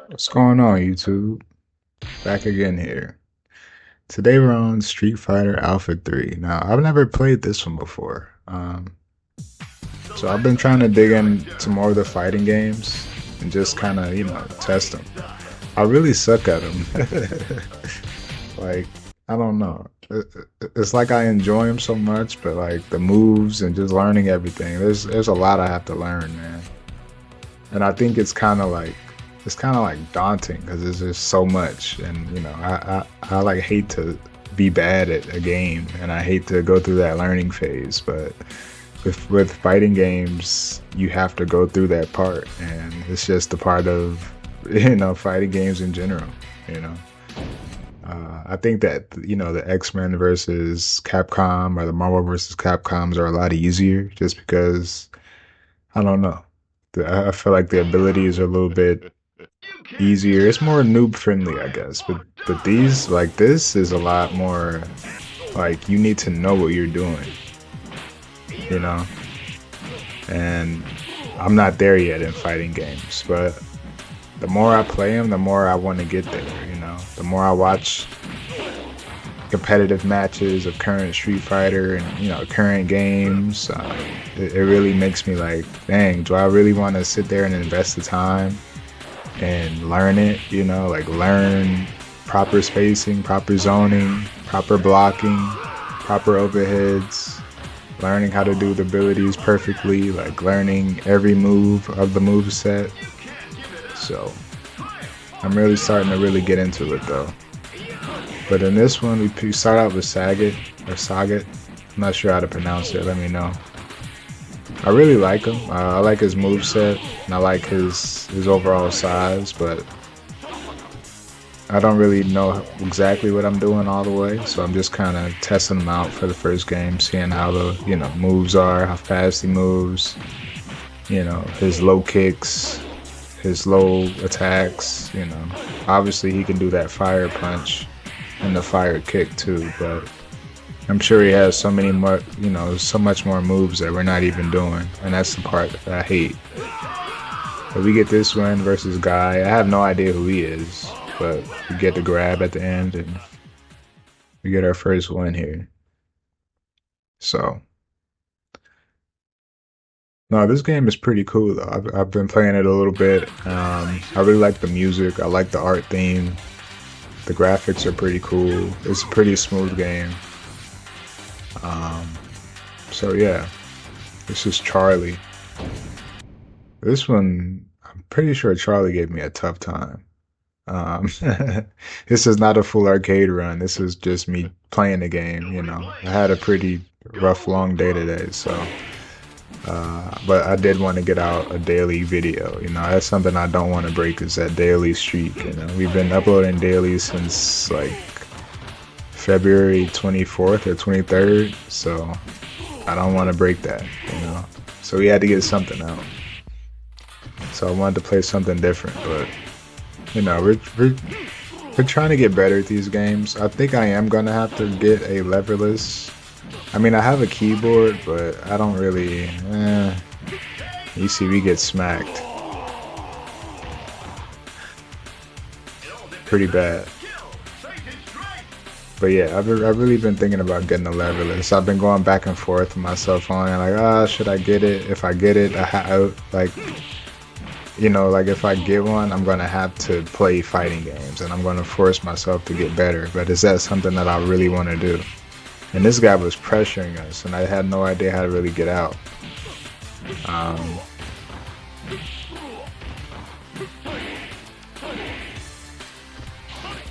What's going on, YouTube? Back again here. Today we're on Street Fighter Alpha 3. Now, I've never played this one before. So I've been trying to dig into more of the fighting games and just kind of, test them. I really suck at them. Like, I don't know. It's like I enjoy them so much, but like the moves and just learning everything, there's a lot I have to learn, man. And I think it's kind of like daunting because there's just so much, and I like hate to be bad at a game, and I hate to go through that learning phase. But with fighting games, you have to go through that part, and it's just a part of fighting games in general. You know, I think that the X-Men versus Capcom or the Marvel versus Capcoms are a lot easier, just because I don't know. I feel like the abilities are a little bit easier. It's more noob friendly, I guess. But these like this is a lot more like you need to know what you're doing, you know. And I'm not there yet in fighting games, but the more I play them, the more I want to get there. The more I watch competitive matches of current Street Fighter and current games, it really makes me like, dang, do I really want to sit there and invest the time and learn it, like learn proper spacing, proper zoning, proper blocking, proper overheads, learning how to do the abilities perfectly, like learning every move of the move set. So I'm really starting to really get into it though. But in this one, we start out with Sagat or Sagat. I'm not sure how to pronounce it. Let me know. I really like him. I like his moveset, and I like his overall size, but I don't really know exactly what I'm doing all the way, so I'm just kind of testing him out for the first game, seeing how the moves are, how fast he moves, his low kicks, his low attacks. Obviously he can do that fire punch and the fire kick too, but I'm sure he has so many more, so much more moves that we're not even doing, and that's the part that I hate. But we get this one versus Guy. I have no idea who he is, but we get the grab at the end, and we get our first win here. So, no, this game is pretty cool though. I've been playing it a little bit. I really like the music. I like the art theme. The graphics are pretty cool. It's a pretty smooth game. So yeah, this is Charlie. This one, I'm pretty sure Charlie gave me a tough time. Um, this is not a full arcade run. This is just me playing the game. I had a pretty rough, long day today, so. But I did want to get out a daily video. That's something I don't want to break, is that daily streak. We've been uploading daily since like February 24th or 23rd, so I don't want to break that. So we had to get something out. So I wanted to play something different, but we're trying to get better at these games. I think I am gonna have to get a leverless. I mean, I have a keyboard, but I don't really. You see, we get smacked pretty bad. But yeah, I've really been thinking about getting a leverless. I've been going back and forth with myself on it, like, should I get it? If I get it, like if I get one, I'm gonna have to play fighting games, and I'm gonna force myself to get better. But is that something that I really want to do? And this guy was pressuring us, and I had no idea how to really get out.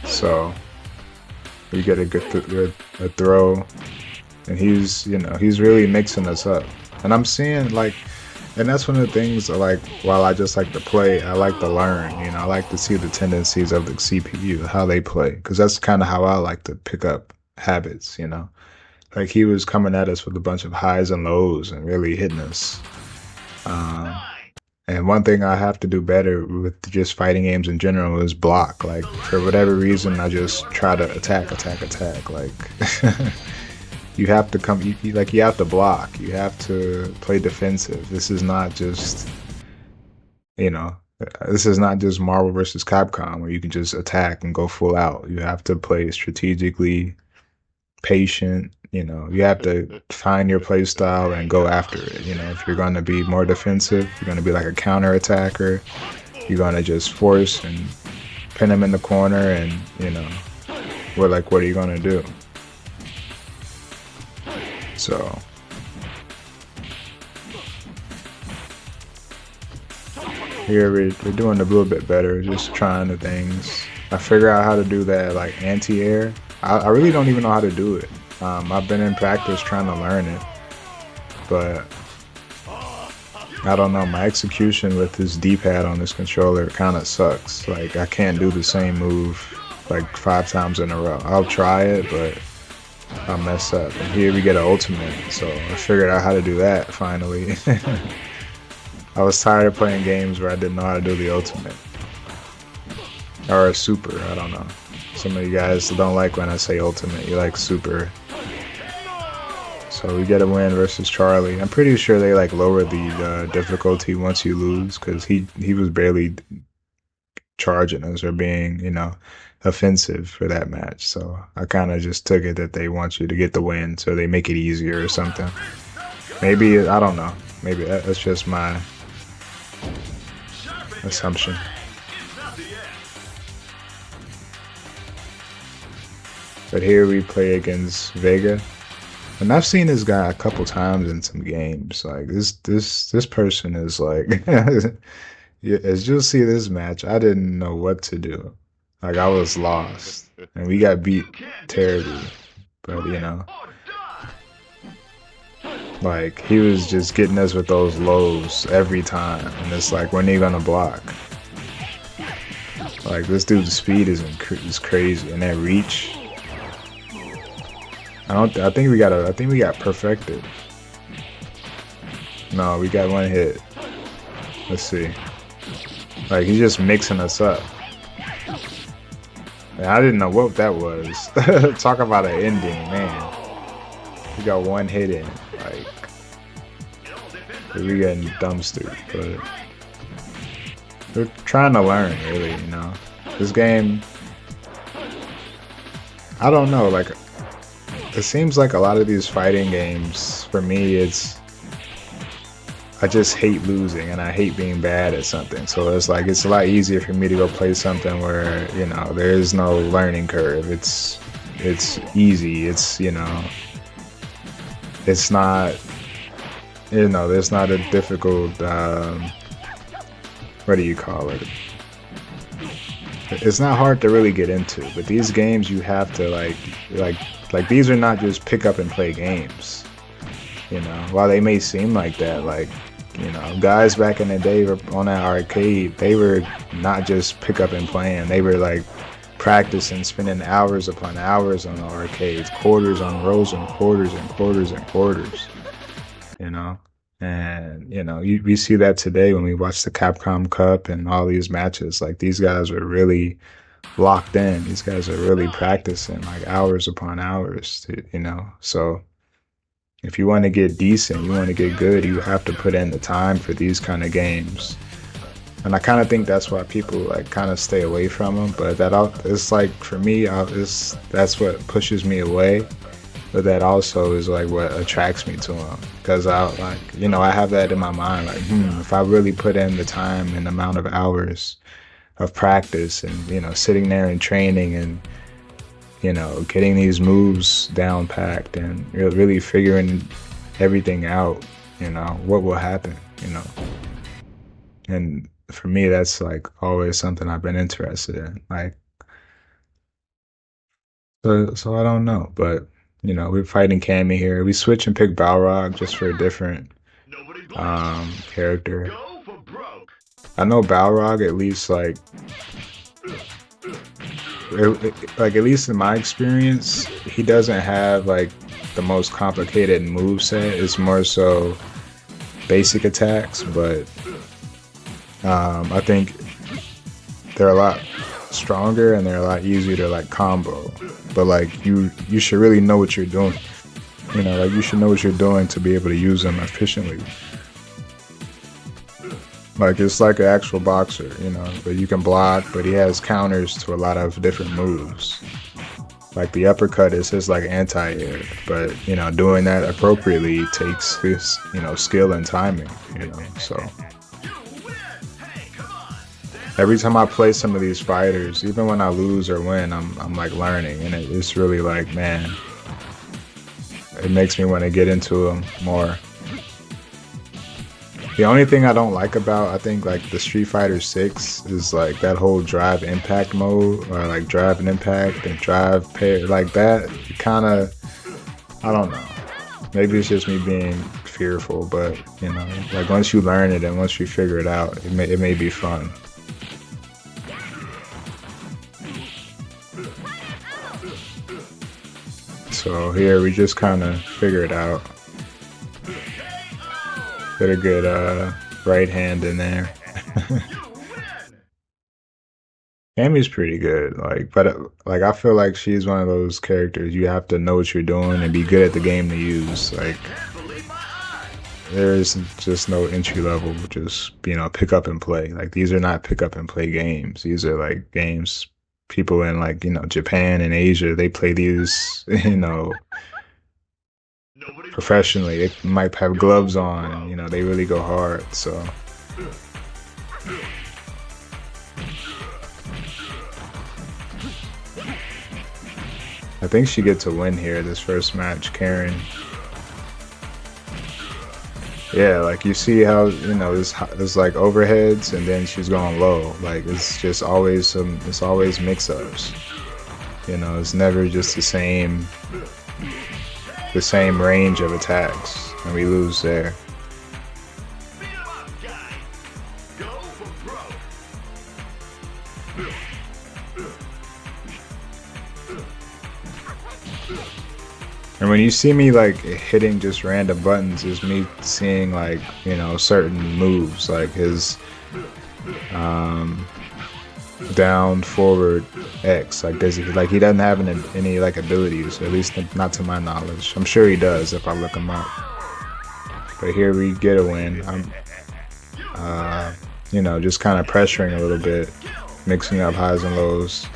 So we get a good a throw, and he's really mixing us up. And I'm seeing and that's one of the things, like, while I just like to play, I like to learn. I like to see the tendencies of the CPU, how they play, because that's kind of how I like to pick up habits. Like, he was coming at us with a bunch of highs and lows and really hitting us. And one thing I have to do better with just fighting games in general is block. Like, for whatever reason, I just try to attack. Like, you have to you have to block. You have to play defensive. This is not just, This is not just Marvel versus Capcom where you can just attack and go full out. You have to play strategically, patient. You have to find your play style and go after it. If you're going to be more defensive, you're going to be like a counter attacker. You're going to just force and pin them in the corner, and what are you going to do? So here we're doing a little bit better, just trying the things. I figure out how to do that like anti-air. I really don't even know how to do it. I've been in practice trying to learn it, but I don't know. My execution with this D-pad on this controller kind of sucks. Like, I can't do the same move like 5 times in a row. I'll try it, but I'll mess up. And here we get an ultimate, so I figured out how to do that finally. I was tired of playing games where I didn't know how to do the ultimate. Or a super, I don't know. Some of you guys don't like when I say ultimate, you like super. So we get a win versus Charlie. I'm pretty sure they like lower the difficulty once you lose, because he was barely charging us or being, offensive for that match. So I kind of just took it that they want you to get the win, so they make it easier or something. Maybe, I don't know. Maybe that's just my assumption. But here we play against Vega, and I've seen this guy a couple times in some games. Like this person is like, as you'll see this match, I didn't know what to do. Like, I was lost, and we got beat terribly. But like, he was just getting us with those lows every time, and it's like, when are you gonna block? Like, this dude's speed is crazy, and that reach. I think we got perfected. No, we got one hit. Let's see. Like, he's just mixing us up. And I didn't know what that was. Talk about an ending, man. We got one hit in. Like, we getting dumpstered, but we're trying to learn, really. This game, I don't know. Like, it seems like a lot of these fighting games, for me, I just hate losing, and I hate being bad at something. So it's like, it's a lot easier for me to go play something where, there is no learning curve. It's easy. It's it's not, there's not a difficult, what do you call it? It's not hard to really get into, but these games you have to like these are not just pick up and play games. While they may seem like that, like, guys back in the day were on that arcade, they were not just pick up and playing. They were like practicing, spending hours upon hours on the arcades, quarters on rows and quarters and quarters and quarters. And we see that today when we watch the Capcom Cup and all these matches. Like, these guys are really locked in. These guys are really practicing like hours upon hours, so if you want to get decent, you want to get good, you have to put in the time for these kind of games. And I kind of think that's why people like kind of stay away from them. But it's like, for me, that's what pushes me away. But that also is like what attracts me to them, because I have that in my mind. Like, if I really put in the time and amount of hours of practice and sitting there and training and getting these moves down packed and really figuring everything out, what will happen, and for me, that's like always something I've been interested in. Like, so I don't know, but we're fighting Cammy here. We switch and pick Balrog just for a different character. I know Balrog, at least like at least in my experience, he doesn't have like the most complicated move set. It's more so basic attacks, but I think they're a lot stronger and they're a lot easier to like combo. But like, you should really know what you're doing. Like, you should know what you're doing to be able to use them efficiently. Like it's like an actual boxer, you know, but you can block, but he has counters to a lot of different moves. Like the uppercut is his like anti-air, but you know, doing that appropriately takes this, you know, skill and timing, you know. So every time I play some of these fighters, even when I lose or win, I'm like learning, and it's really like, man, it makes me want to get into them more. The only thing I don't like about, I think, like the Street Fighter 6 is like that whole drive impact mode, or like drive and impact and drive pair, like that kind of, I don't know. Maybe it's just me being fearful, but you know, like once you learn it and once you figure it out, it may be fun. So here we just kind of figure it out. Get a good right hand in there. Amy's pretty good, like, but like I feel like she's one of those characters you have to know what you're doing and be good at the game to use. Like, there is just no entry level, just you know, pick up and play. Like these are not pick up and play games. These are like games people in like, you know, Japan and Asia, they play these, you know, professionally. They might have gloves on, and you know, they really go hard. So I think she gets a win here this first match, Karen. Yeah, like you see how, you know, there's like overheads and then she's going low. Like it's just always it's always mix-ups. You know, it's never just the same range of attacks, and we lose there. And when you see me like hitting just random buttons, is me seeing like, you know, certain moves, like his down, forward, X. Like he doesn't have any like abilities, at least not to my knowledge. I'm sure he does if I look him up. But here we get a win. I'm you know, just kind of pressuring a little bit, mixing up highs and lows.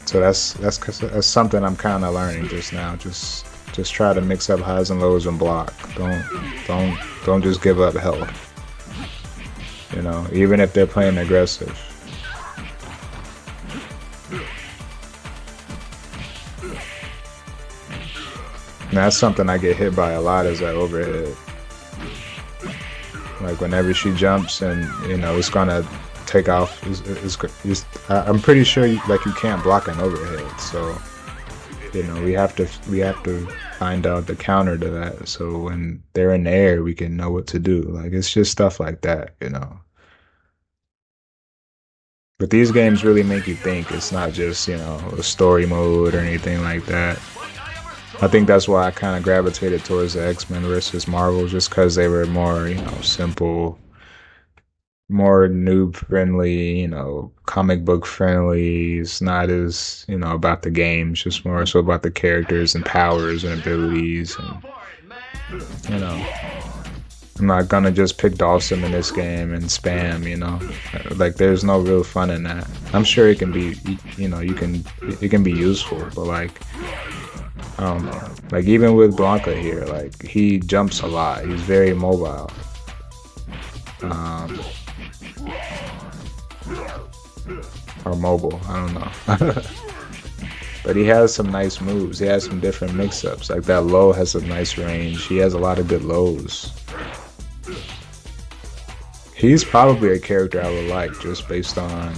So that's something I'm kind of learning just now. Just try to mix up highs and lows and block. Don't just give up health. You know, even if they're playing aggressive. And that's something I get hit by a lot, is that overhead. Like whenever she jumps, and you know, it's gonna take off. I'm pretty sure like you can't block an overhead, so you know, we have to find out the counter to that, so when they're in the air we can know what to do. Like it's just stuff like that, you know. But these games really make you think. It's not just, you know, a story mode or anything like that. I think that's why I kind of gravitated towards the X-Men versus Marvel, just because they were more, you know, simple, more noob friendly, you know, comic book friendly. It's not as, you know, about the games, just more so about the characters and powers and abilities. And, you know, I'm not gonna just pick Dawson in this game and spam, you know. Like there's no real fun in that. I'm sure it can be, you know, it can be useful, but like, I don't know. Like even with Blanca here, like he jumps a lot. He's very mobile. Or mobile, I don't know. But he has some nice moves. He has some different mix-ups. Like that low has a nice range. He has a lot of good lows. He's probably a character I would like just based on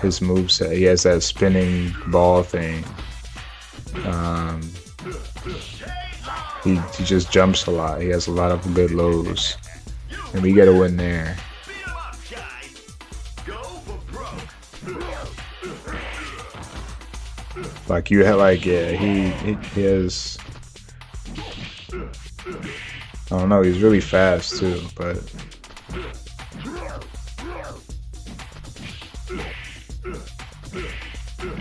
his moveset. He has that spinning ball thing. He just jumps a lot. He has a lot of good lows. And we get a win there. Like you had, like, yeah, he has, I don't know, he's really fast too, but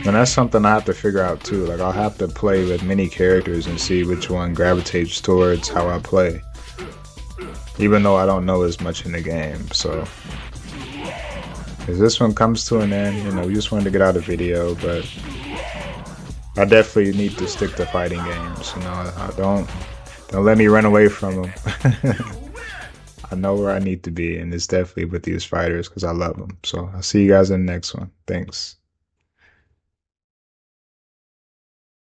and that's something I have to figure out too. Like I'll have to play with many characters and see which one gravitates towards how I play. even though I don't know as much in the game. So as this one comes to an end, you know, we just wanted to get out a video, but I definitely need to stick to fighting games. You know, don't let me run away from them. I know where I need to be, and it's definitely with these fighters because I love them. So I'll see you guys in the next one. Thanks.